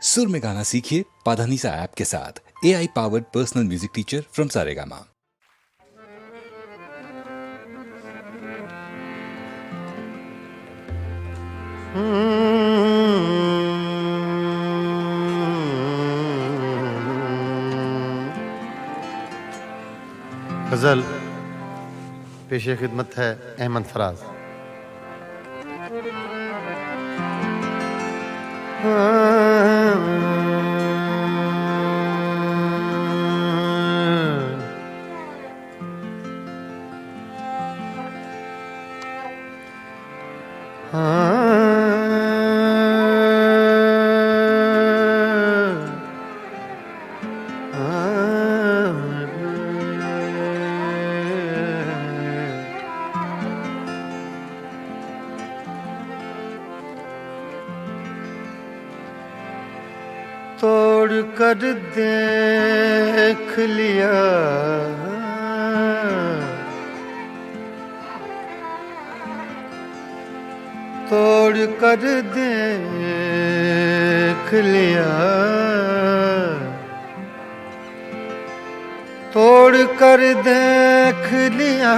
सुर में गाना सीखिए पाधानीसा ऐप के साथ। AI powered personal music teacher from Saregama. गजल पेशे खिदमत है अहमद फराज। तोड़ कर देख लिया तोड़ कर देख लिया तोड़ कर देख लिया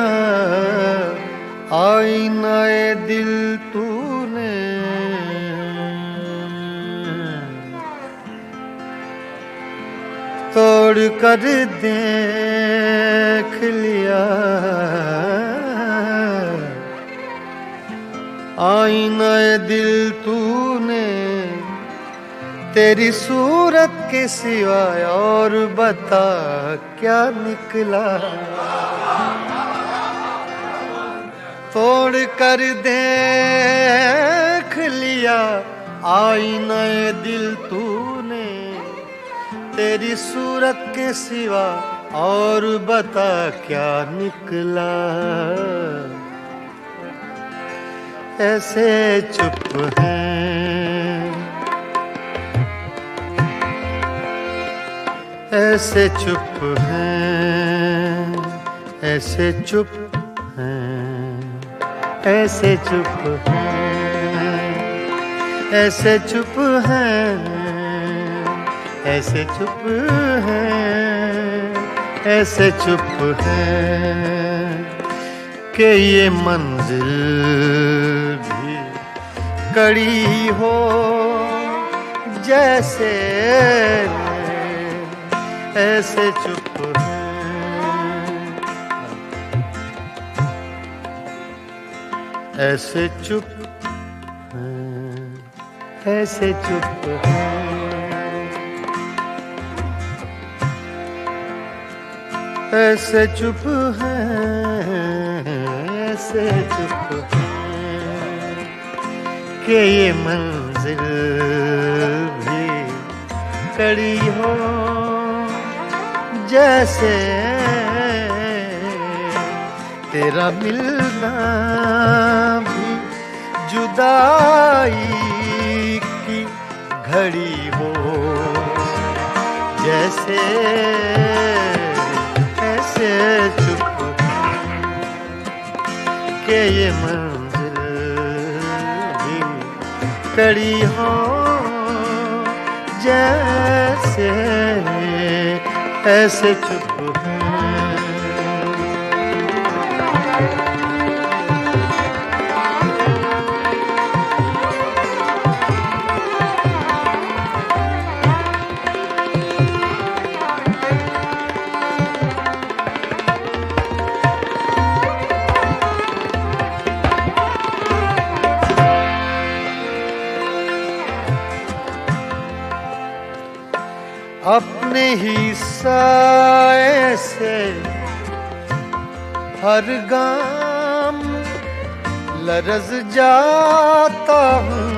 आईनाए दिल तूने तोड़ कर देख लिया आईनाए दिल तूने तेरी सूरत के सिवाय और बता क्या निकला। तोड़ कर देख लिया आईनाए दिल तूने तेरी सूरत के सिवा और बता क्या निकला। ऐसे चुप हैं ऐसे चुप हैं ऐसे चुप हैं ऐसे चुप हैं ऐसे चुप हैं ऐसे चुप हैं ऐसे चुप हैं कि ये मंजिल भी कड़ी हो जैसे ऐसे चुप हैं ऐसे चुप हैं ऐसे चुप हैं ऐसे चुप हैं ऐसे चुप हैं कि ये मंजिल भी कड़ी हो जैसे तेरा मिलना भी जुदाई की घड़ी हो जैसे ऐसे चुप के ये मंजिल भी कड़ी हो जैसे ऐसे चुप अपने ही साए से हर गाम लरज़ जाता हूँ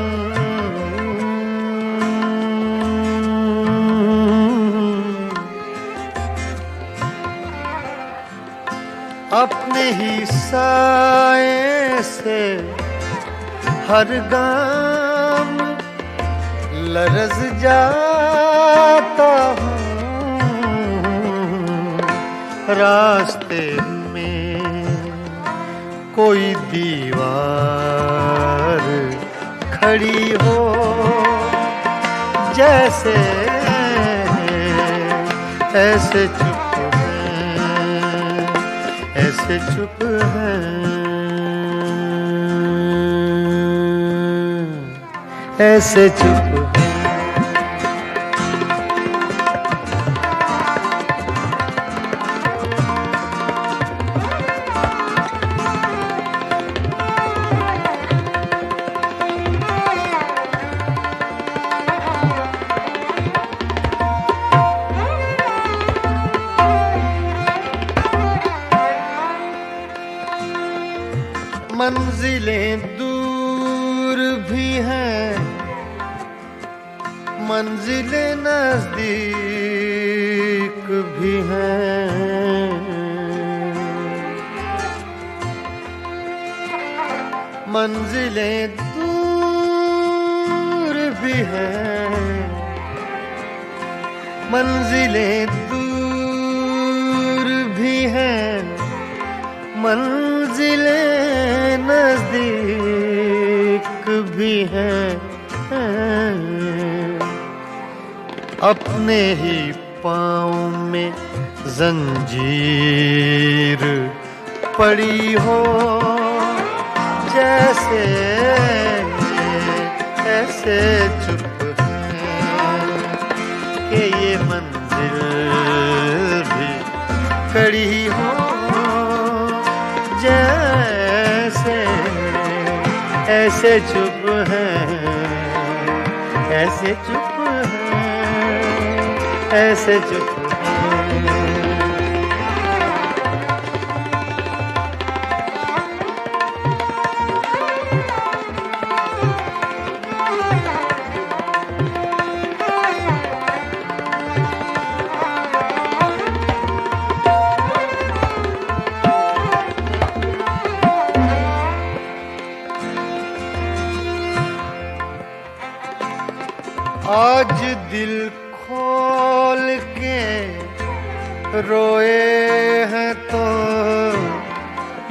अपने ही साए से हर गाम लरज़ जाता हूँ रास्ते में कोई दीवार खड़ी हो जैसे ऐसे चुप हैं, ऐसे चुप हैं, ऐसे चुप हैं। मंजिलें दूर भी हैं, मंजिलें नजदीक भी हैं, मंजिलें दूर भी हैं, मंजिलें दूर भी हैं, मंजिलें नजदीक भी हैं। अपने ही पाँव में जंजीर पड़ी हो जैसे ऐसे चुप हैं कि ये मंजिल भी कड़ी हो जैसे ऐसे चुप हैं, ऐसे चुप हैं, ऐसे चुप हैं। आज दिल खोल के रोए हैं तो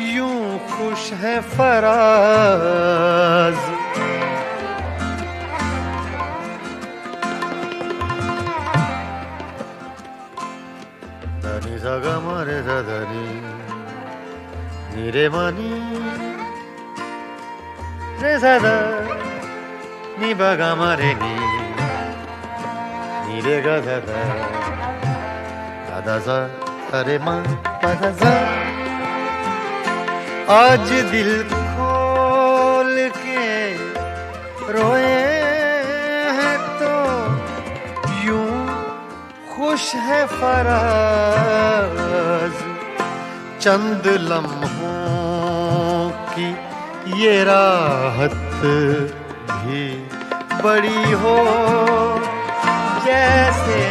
यूं खुश है फराज, धनी सगा मारे धनी नीरे मानी रे सदा नी बगा मारे नी रे गा धा धा धा सा अरे माँ धा सा। आज दिल खोल के रोए हैं तो यूं खुश है फराज, चंद लम्हों की ये राहत भी बड़ी हो जैसे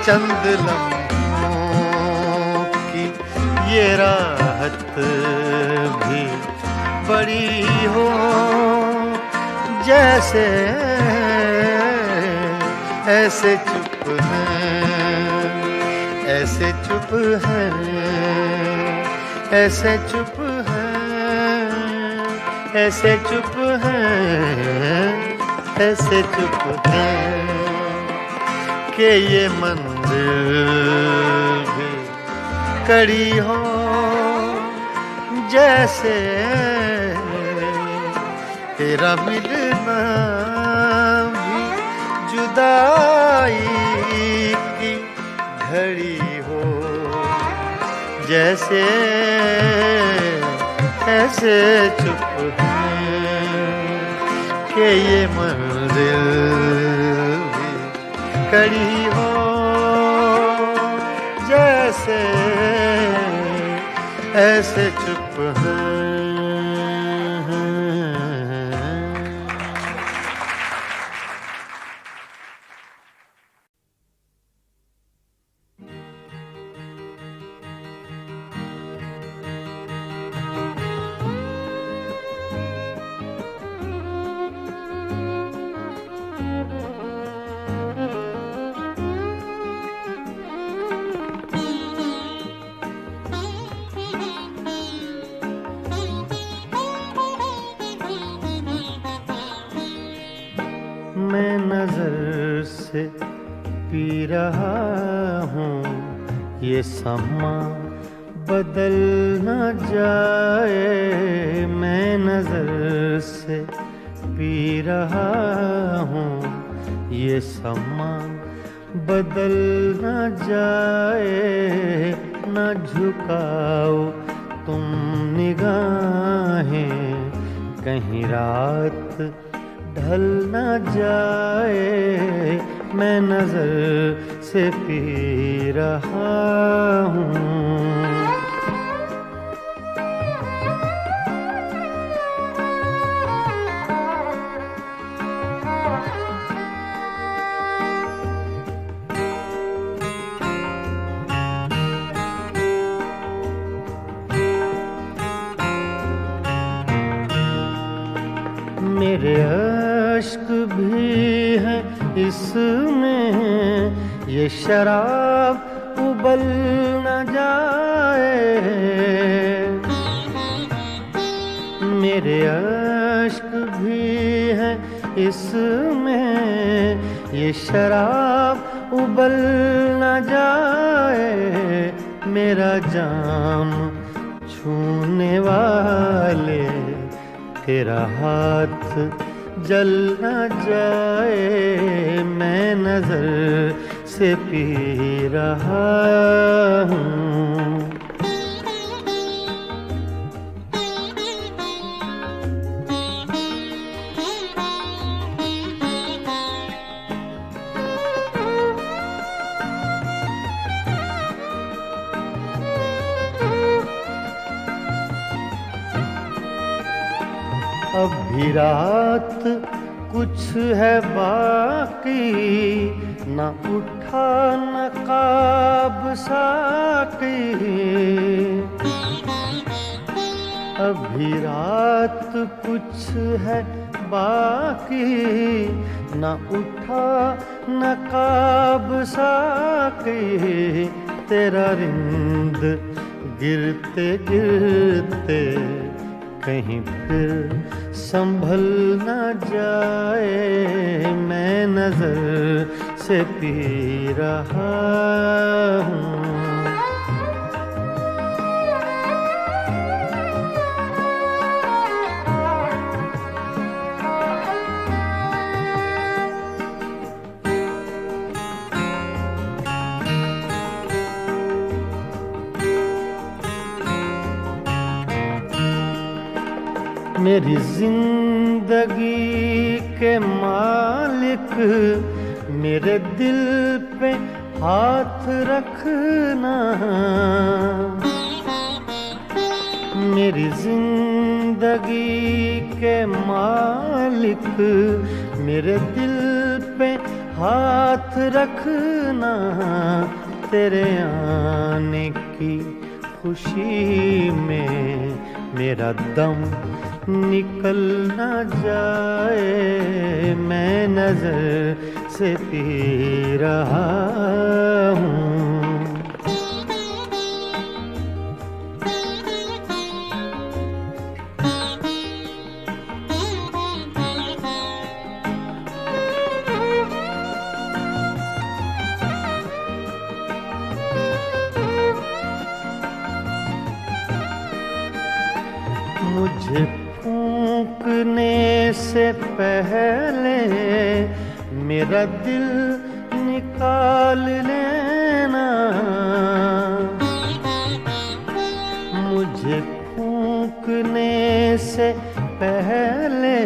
चंद लम्हों की ये राहत भी बड़ी हो जैसे ऐसे चुप हैं, ऐसे चुप हैं, ऐसे चुप हैं, ऐसे चुप हैं, ऐसे चुप हैं कि ये मंजिल भी कड़ी हो जैसे तेरा मिलना भी जुदाई की घड़ी हो जैसे ऐसे चुप हैं कि ये मंजिल भी कड़ी हो जैसे ऐसे चुप हैं। मैं नजर से पी रहा हूँ, ये समा बदल न जाए। मैं नजर से पी रहा हूँ, ये समा बदल न जाए। न झुकाओ तुम निगाहें, कहीं रात ढल न जाए। मैं नजर से पी रहा हूँ। मेरे अश्क भी हैं इसमें, ये शराब उबल न जाए। मेरे अश्क भी हैं इसमें, ये शराब उबल न जाए। मेरा जाम छूने वाले तेरा हाथ जल न जाए। मैं नजर से पी रहा हूँ। अब भी रात कुछ है बाकी, न उठा नकाब साकी। अब भी रात कुछ है बाकी, न उठा नकाब साकी। तेरा रिंद गिरते गिरते कहीं फिर संभल न जाए। मैं नजर से पी रहा हूँ। मेरी जिंदगी के मालिक, मेरे दिल पे हाथ रखना। मेरी जिंदगी के मालिक, मेरे दिल पे हाथ रखना। तेरे आने की खुशी में मेरा दम निकल न जाए। मैं नजर से पी रहा हूँ। मुझे फूंकने से पहले मेरा दिल निकाल लेना। मुझे फूंकने से पहले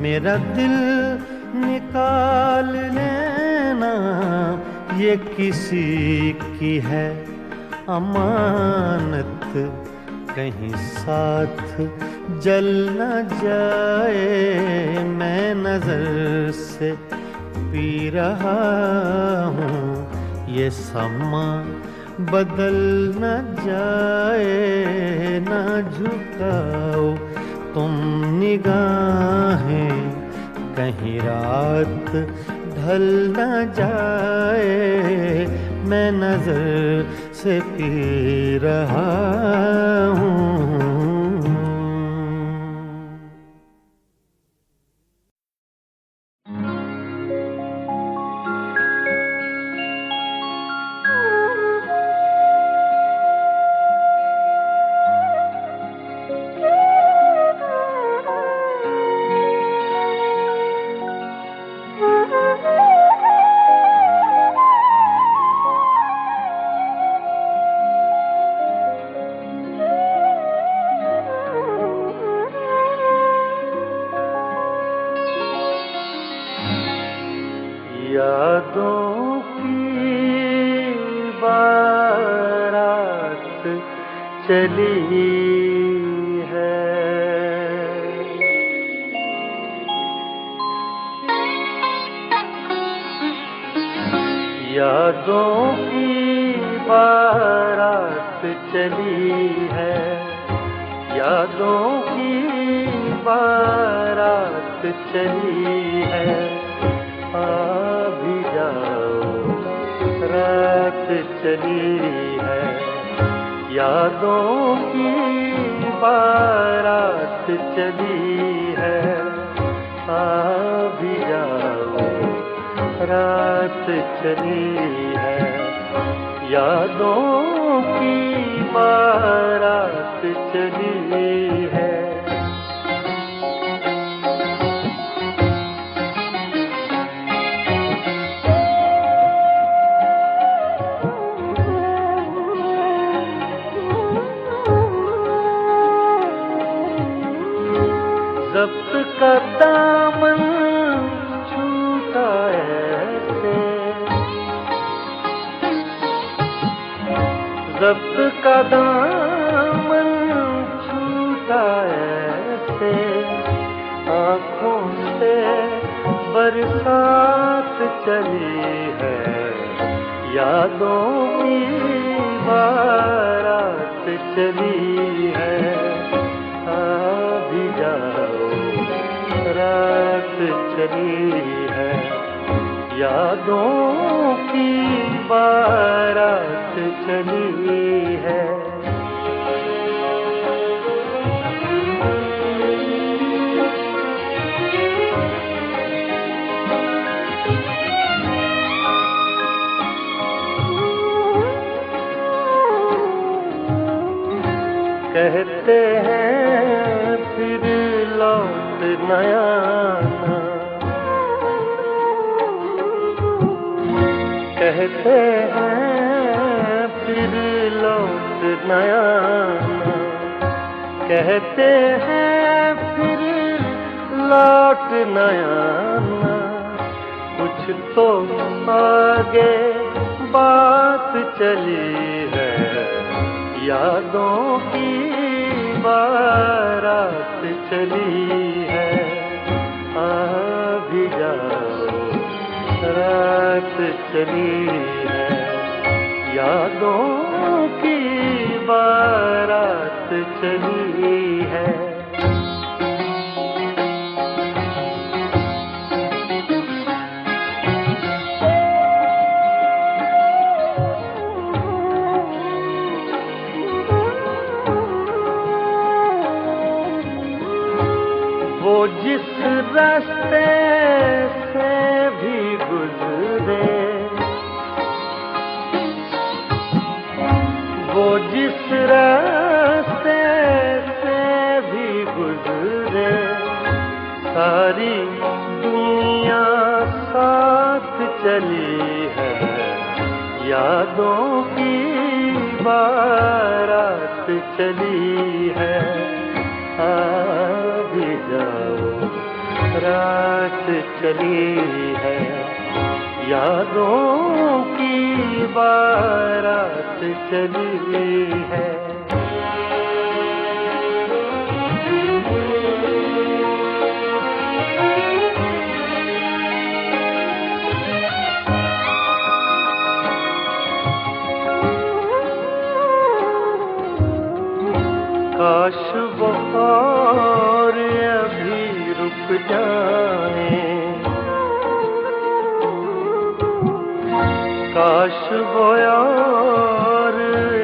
मेरा दिल निकाल लेना। ये किसी की है अमानत, कहीं साथ जल न जाए। मैं नजर से पी रहा हूँ, ये समा बदल न जाए। न झुकाओ तुम निगाहें, कहीं रात ढल न जाए। मैं नजर से पी रहा हूँ। यादों की बारात चली है। यादों की बारात चली है। यादों की बारात चली है। आ भी जाओ रात चली है। यादों की बारात चली है। आ भी जाओ रात चली है। यादों की बारात चली है। ज़ब्त का दामन छूटा ऐसे। ज़ब्त का दामन छूटा ऐसे। आँखों से बरसात चली है। यादों की बारात चली है। आ भी जाओ रात चली है। यादों की बारात चली है। कहते हैं फिर लौट न आना। कहते हैं फिर लौट न आना। कहते हैं फिर लौट न आना। कुछ तो आगे बात चली है। यादों की बारात चली है। आ भी जाओ रात चली है। यादों की बारात चली है। वो जिस रास्ते से भी गुजरे। वो जिस रास्ते से भी गुजरे। सारी दुनिया साथ चली है। यादों की बारात चली है। आ भी जाओ रात चली है। यादों की बारात चली है। काश वो और अभी रुक जाए। काश वो और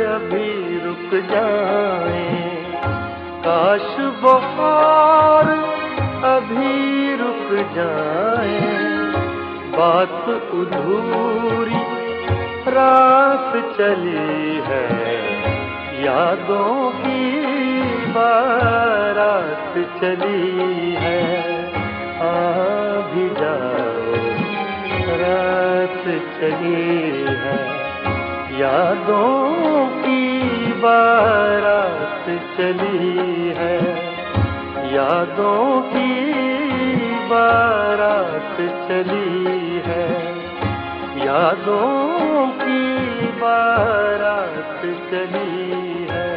अभी रुक जाए। काश वो और अभी रुक जाए। बात अधूरी रात चली है। यादों की बारात चली है। आ भी जाओ रात चली है। यादों की बारात चली है। यादों की बारात चली है। यादों की बारात चली है।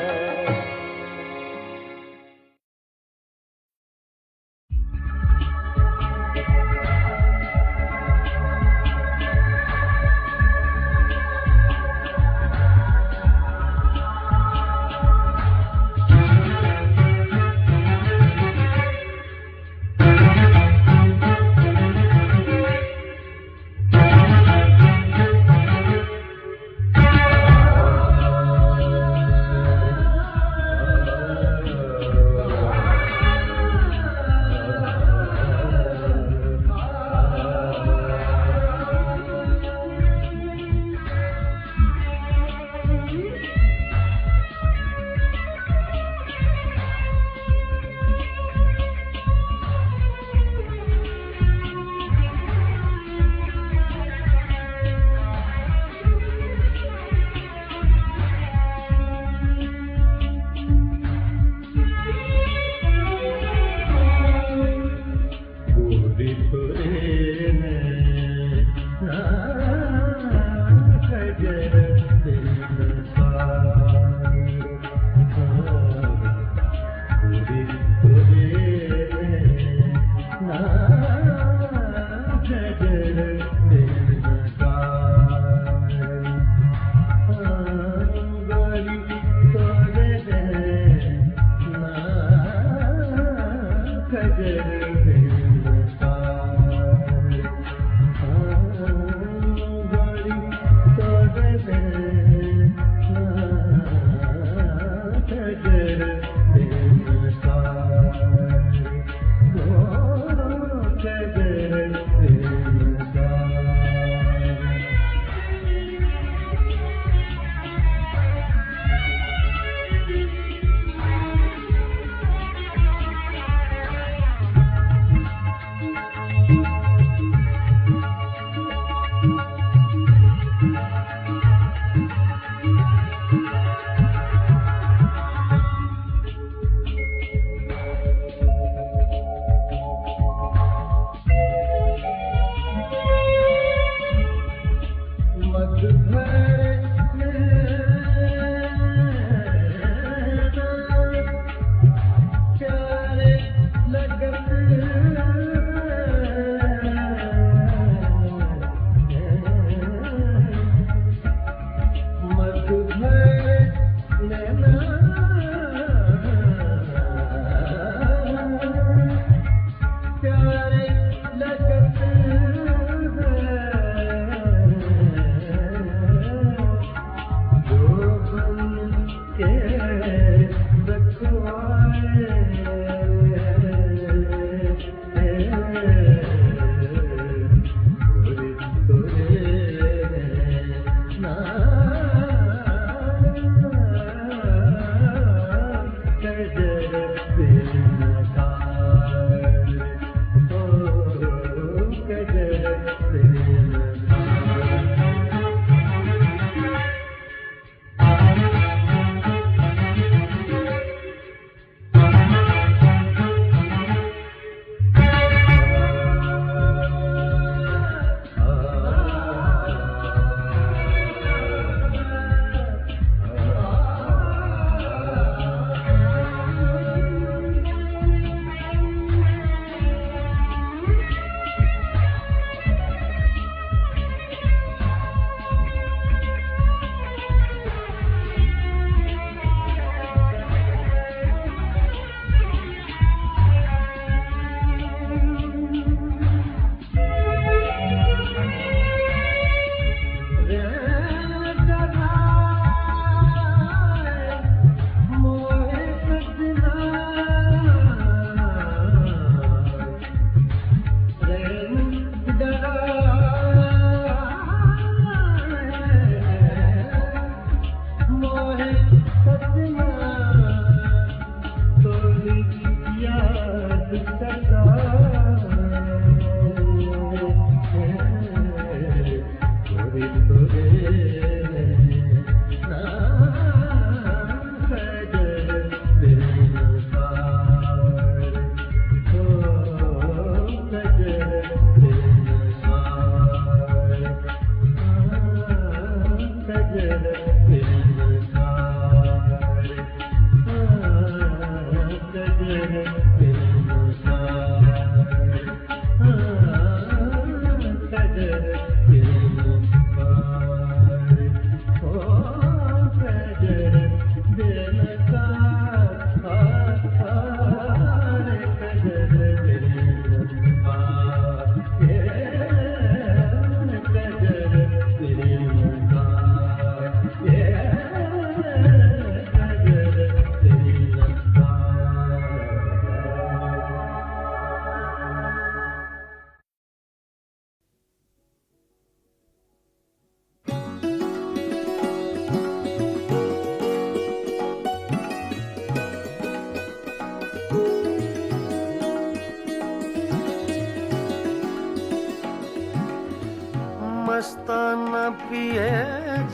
मस्ताना पिए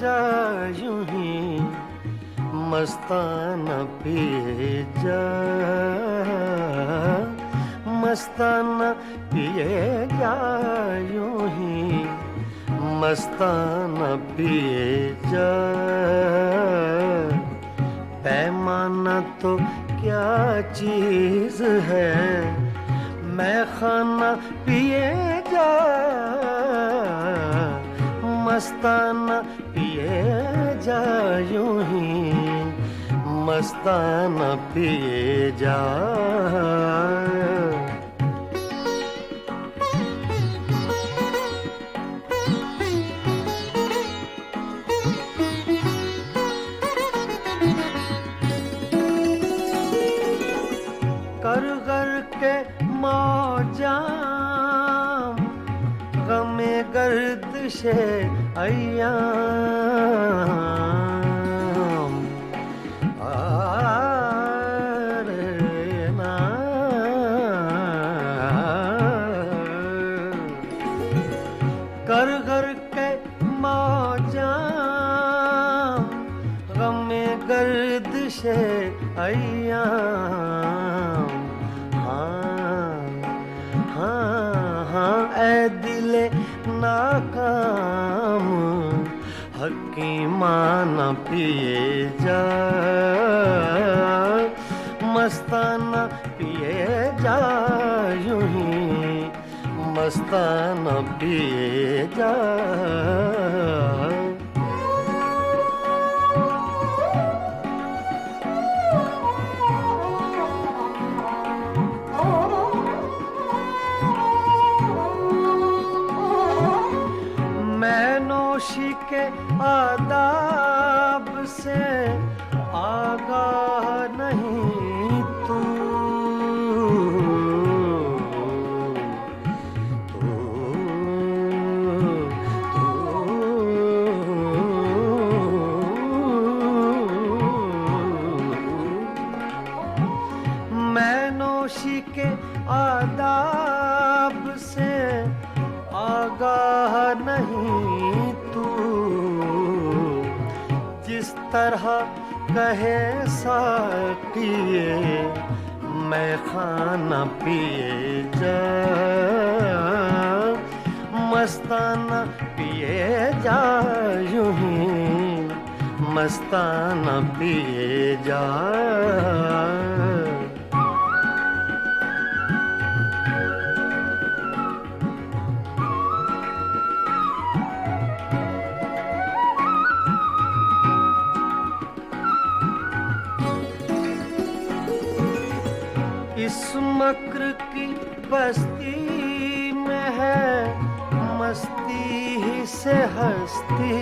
जा यूं ही, मस्ताना पिए जा, मस्ताना पिए जा यूं ही, मस्ताना पिए जा। पैमाना तो क्या चीज है, मैं खाना पिए जा, मस्ताना पिए जा यूं ही, मस्ताना पिए जा। कर कर के मौजां, गमे गर्दिशे अय्याम, ना कर कर के मौजां, गमे गर्दिशे अय्याम। ऐ दिले नाकाम, हकीमाना पिए जा, मस्ताना पिए जा यूं ही, मस्ताना पिए जा। नौशी के आदाब से आगाह नहीं तू, मैं नौशी के आदाब से आगाह नहीं तू, जिस तरह कहे साकिए मैं खाना पिए जा, मस्ताना पिए जा यूं ही, मस्ताना पिए जा। इस मक्र की बस्ती में है मस्ती ही से हस्ती,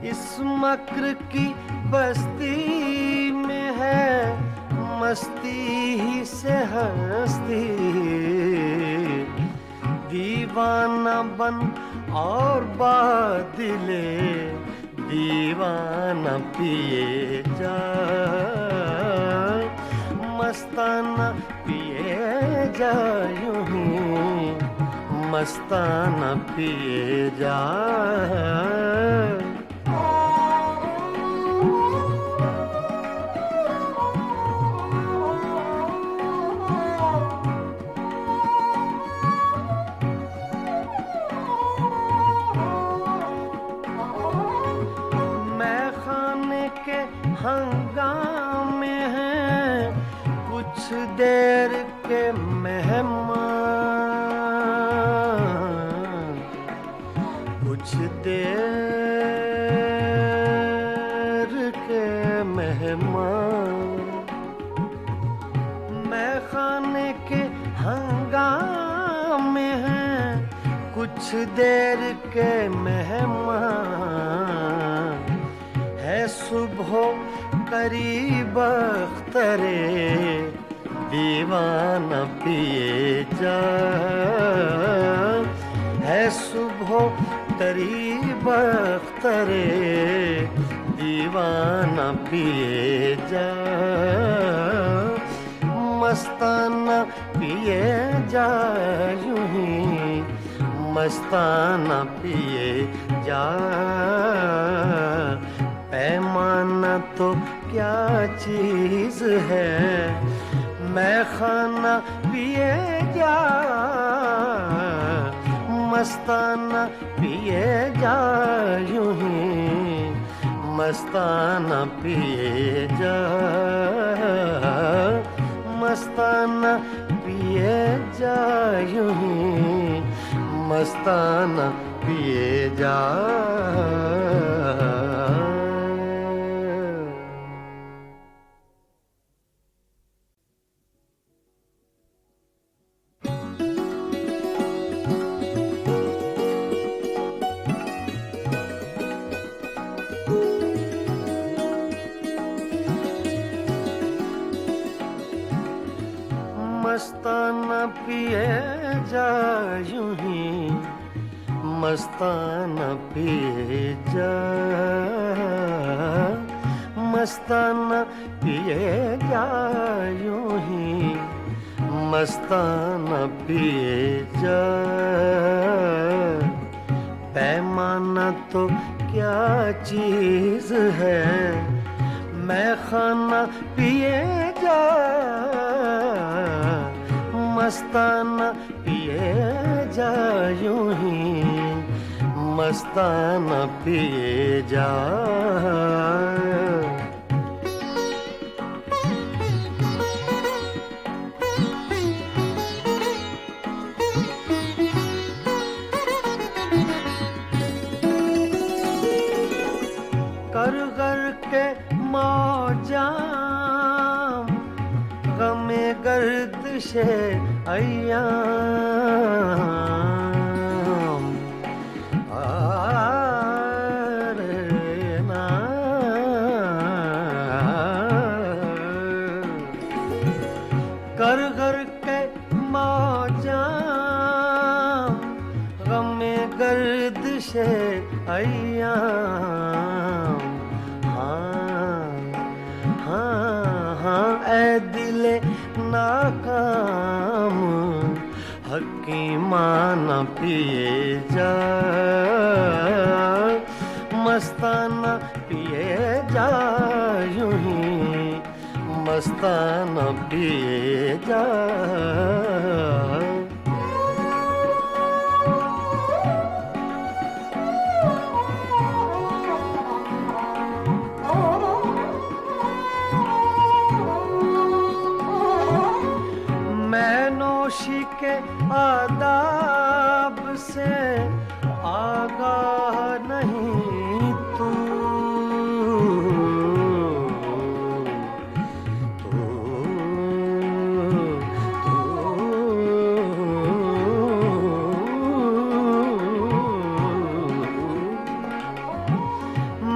इस मक्र की बस्ती में है मस्ती ही से हस्ती। दीवाना बन और बादिले दीवाना पिए जा, मस्ताना पिए जा यूं ही, मस्ताना पिए जा। हंगामे हैं कुछ देर के मेहमान, कुछ देर के मेहमान। मैं खाने के हंगामे हैं कुछ देर के मेहमान। है सुबह करीब अख्तरे दीवाना पिए जा, है सुबह करीब अख्तरे दीवाना पिए जा, मस्ताना पिए जा, यूं ही मस्ताना पिए जा। पैमाना तो क्या चीज है, मैं खाना पिए जा, मस्ताना पिए जा, यूं ही मस्ताना पिए जा, मस्ताना पिए जा, यूं ही मस्ताना पिए जा। मस्ताना पिए जा, यूं ही मस्ताना पिए जा, मस्ताना पिए जा, यूं ही मस्ताना पिए जा। पैमाना तो क्या चीज है, मैं खाना पिए जा, मस्ताना पिए जा, यूं ही मस्ताना पिए जा। कर कर के मौजा गमे गर्दिशे अय्याम, रे ना कर कर के मौजा गमे गर्दिशे अय्याम। ऐ दिले नाकाम हकीमाना पिए जा, मस्ताना पिए जा, यूं ही मस्ताना पिए जा। नौशी के आदाब से आगाह नहीं तू,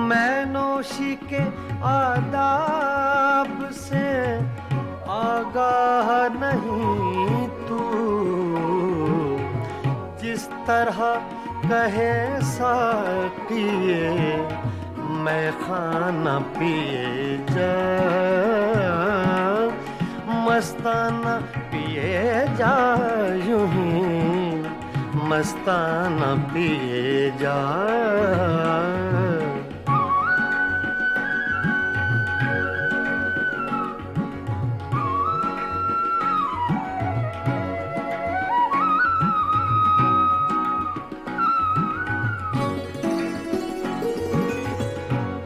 मैं नौशी के आदाब से आगाह नहीं तू, जिस तरह कहे साकिए मैं खाना पिए जा, मस्ताना पिए जा, यूं ही मस्ताना पिए जा।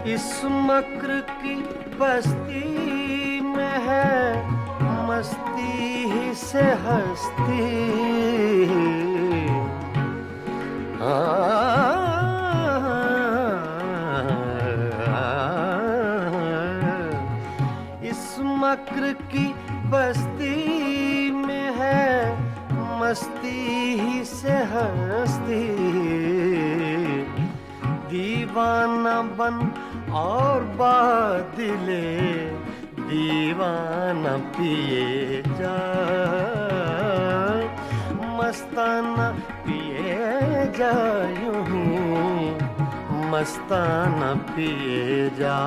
इस मक्र की बस्ती में है मस्ती ही से हस्ती, इस मक्र की बस्ती में है मस्ती ही से हस्ती। दीवाना बन और बादिले दीवाना पिए जा, मस्ताना पिए जा, यूं ही मस्ताना पिए जा।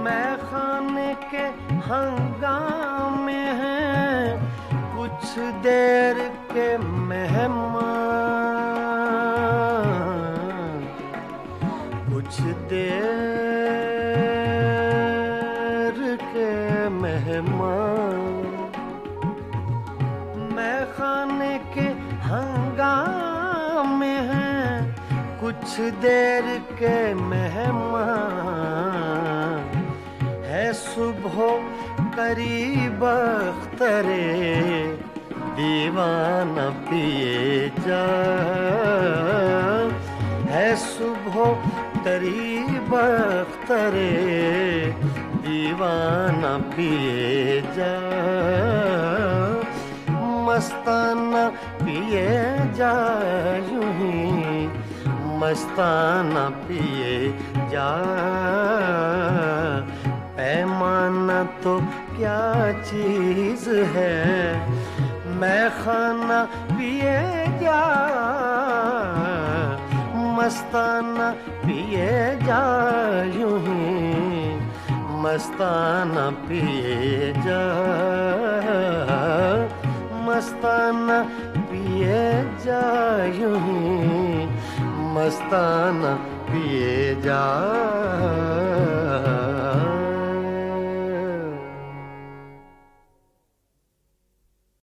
मैं खाने के हंगामे हैं कुछ देर के मेहमान, कुछ देर के मेहमान। मैं खाने के हंगामे हैं कुछ देर के मेहमान। है सुबह करीब अख्तरे दीवाना पिए जा। है सुबह करीब अख्तरे दीवाना पिए जा। मस्ताना पिए जा यूं ही मस्ताना पिए जा। पैमाना तो क्या चीज है मैं खाना पिए जा। मस्ताना पिए जा यूं ही मस्ताना पिए जा। मस्ताना पिए जा यूं ही मस्ताना पिए जा।